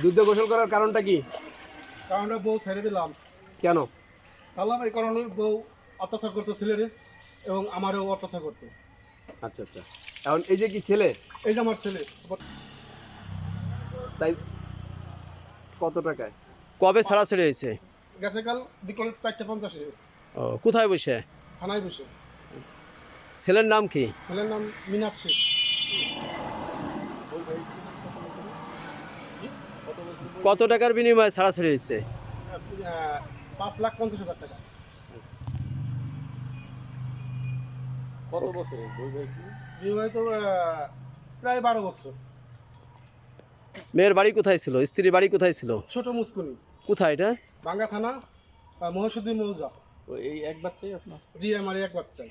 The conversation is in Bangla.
দুধে গোসল করার কারণটা কি? কারণটা বউ ছেড়ে দিলাম। কেন? সালাম এই কারণে বউ অত্যাচার করতো ছেলেরে এবং আমারও অত্যাচার করতো। আচ্ছা আচ্ছা, এখন এই যে কি ছেলে? এই যে আমার ছেলে তাই কত টাকায়? কবে ছাড়াছাড়ি হয়েছে? গেছে কাল বিকেল 4:50 ও, কোথায় বসে? থানায় বসে। ছেলের নাম কি? ছেলের নাম মীনাক্ষী। কত টাকার বিনিময়ে ছাড়াছাড়ি হয়েছে? 5,50,000 টাকা। কত বছরের বিবাহিত প্রায় 12 বছর। মেয়ের বাড়ি কোথায় ছিল? স্ত্রীর বাড়ি কোথায় ছিল? ছোট মুস্কুনি, কোথায় এটা? বাঙ্গা থানা, মহসুদ্দিন মৌজা। এই এক বাচ্চাই আপনার? জি আমার এক বাচ্চাই।